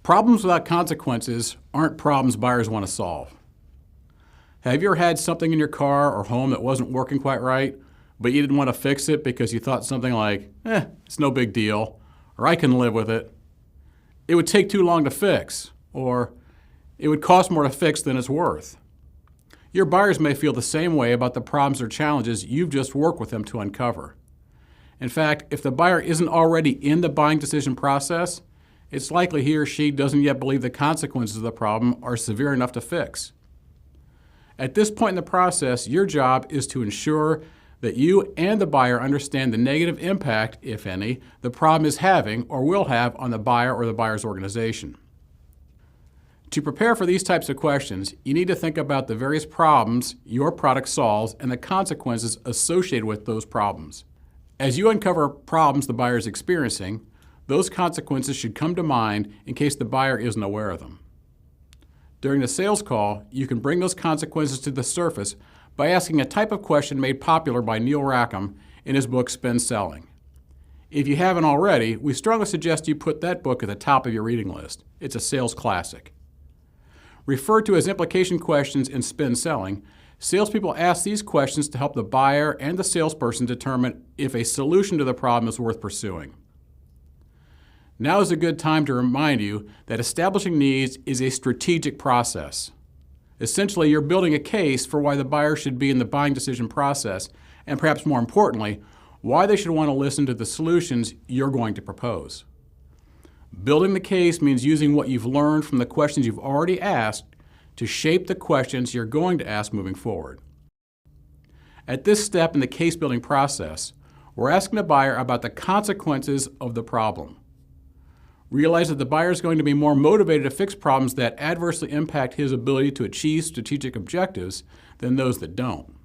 Problems without consequences aren't problems buyers want to solve. Have you ever had something in your car or home that wasn't working quite right, but you didn't want to fix it because you thought something like, it's no big deal, or I can live with it. It would take too long to fix, or it would cost more to fix than it's worth. Your buyers may feel the same way about the problems or challenges you've just worked with them to uncover. In fact, if the buyer isn't already in the buying decision process, it's likely he or she doesn't yet believe the consequences of the problem are severe enough to fix. At this point in the process, your job is to ensure that you and the buyer understand the negative impact, if any, the problem is having or will have on the buyer or the buyer's organization. To prepare for these types of questions, you need to think about the various problems your product solves and the consequences associated with those problems. As you uncover problems the buyer is experiencing, those consequences should come to mind in case the buyer isn't aware of them. During the sales call, you can bring those consequences to the surface by asking a type of question made popular by Neil Rackham in his book Spin Selling. If you haven't already, we strongly suggest you put that book at the top of your reading list. It's a sales classic. Referred to as implication questions in Spin Selling, salespeople ask these questions to help the buyer and the salesperson determine if a solution to the problem is worth pursuing. Now is a good time to remind you that establishing needs is a strategic process. Essentially, you're building a case for why the buyer should be in the buying decision process, and perhaps more importantly, why they should want to listen to the solutions you're going to propose. Building the case means using what you've learned from the questions you've already asked to shape the questions you're going to ask moving forward. At this step in the case-building process, we're asking the buyer about the consequences of the problem. Realize that the buyer is going to be more motivated to fix problems that adversely impact his ability to achieve strategic objectives than those that don't.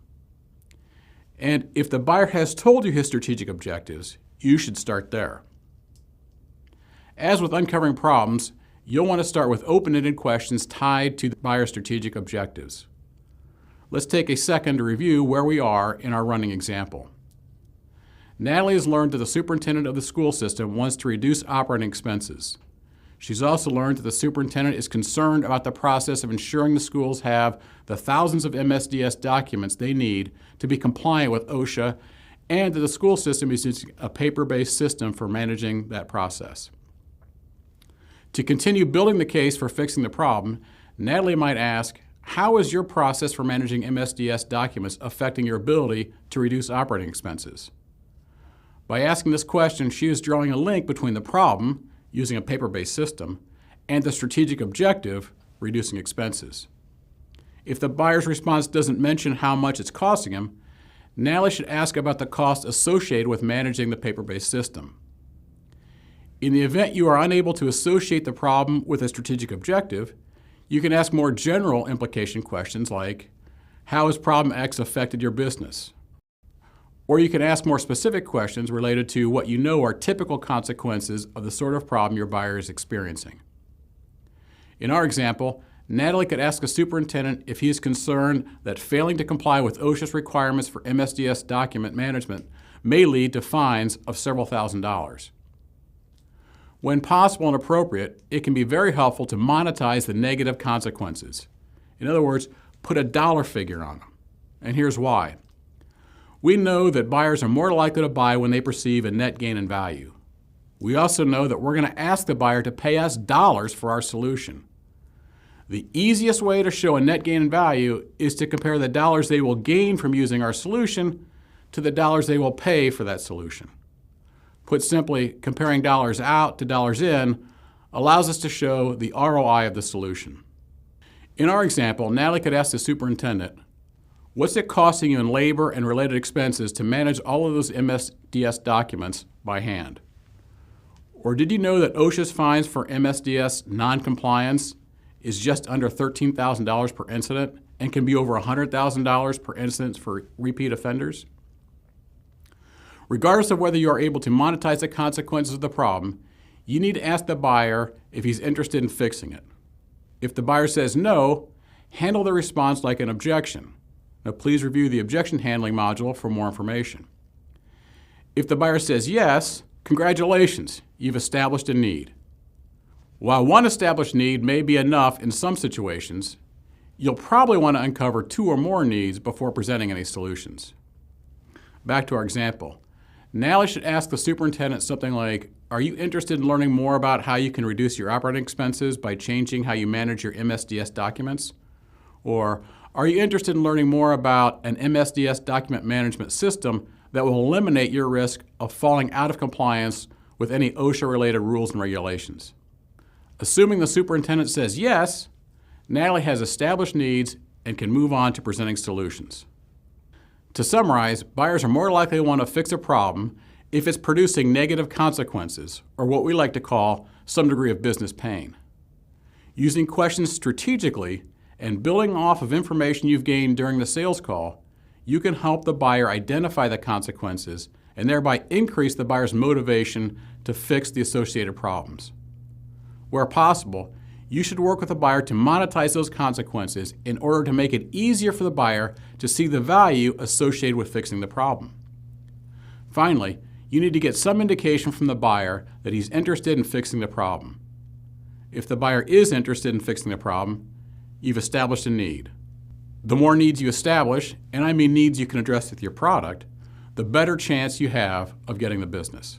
And if the buyer has told you his strategic objectives, you should start there. As with uncovering problems, you'll want to start with open-ended questions tied to the buyer's strategic objectives. Let's take a second to review where we are in our running example. Natalie has learned that the superintendent of the school system wants to reduce operating expenses. She's also learned that the superintendent is concerned about the process of ensuring the schools have the thousands of MSDS documents they need to be compliant with OSHA, and that the school system is using a paper-based system for managing that process. To continue building the case for fixing the problem, Natalie might ask, how is your process for managing MSDS documents affecting your ability to reduce operating expenses? By asking this question, she is drawing a link between the problem, using a paper-based system, and the strategic objective, reducing expenses. If the buyer's response doesn't mention how much it's costing him, Natalie should ask about the cost associated with managing the paper-based system. In the event you are unable to associate the problem with a strategic objective, you can ask more general implication questions like, how has problem X affected your business? Or you can ask more specific questions related to what you know are typical consequences of the sort of problem your buyer is experiencing. In our example, Natalie could ask a superintendent if he is concerned that failing to comply with OSHA's requirements for MSDS document management may lead to fines of several $1,000s. When possible and appropriate, it can be very helpful to monetize the negative consequences. In other words, put a dollar figure on them. And here's why. We know that buyers are more likely to buy when they perceive a net gain in value. We also know that we're going to ask the buyer to pay us dollars for our solution. The easiest way to show a net gain in value is to compare the dollars they will gain from using our solution to the dollars they will pay for that solution. Put simply, comparing dollars out to dollars in allows us to show the ROI of the solution. In our example, Natalie could ask the superintendent, what's it costing you in labor and related expenses to manage all of those MSDS documents by hand? Or did you know that OSHA's fines for MSDS noncompliance is just under $13,000 per incident and can be over $100,000 per incident for repeat offenders? Regardless of whether you are able to monetize the consequences of the problem, you need to ask the buyer if he's interested in fixing it. If the buyer says no, handle the response like an objection. Now, please review the objection handling module for more information. If the buyer says yes, congratulations, you've established a need. While one established need may be enough in some situations, you'll probably want to uncover 2 or more needs before presenting any solutions. Back to our example. Natalie should ask the superintendent something like, are you interested in learning more about how you can reduce your operating expenses by changing how you manage your MSDS documents? Or, are you interested in learning more about an MSDS document management system that will eliminate your risk of falling out of compliance with any OSHA-related rules and regulations? Assuming the superintendent says yes, Natalie has established needs and can move on to presenting solutions. To summarize, buyers are more likely to want to fix a problem if it's producing negative consequences, or what we like to call some degree of business pain. Using questions strategically and building off of information you've gained during the sales call, you can help the buyer identify the consequences and thereby increase the buyer's motivation to fix the associated problems. Where possible, you should work with the buyer to monetize those consequences in order to make it easier for the buyer to see the value associated with fixing the problem. Finally, you need to get some indication from the buyer that he's interested in fixing the problem. If the buyer is interested in fixing the problem, you've established a need. The more needs you establish, and I mean needs you can address with your product, the better chance you have of getting the business.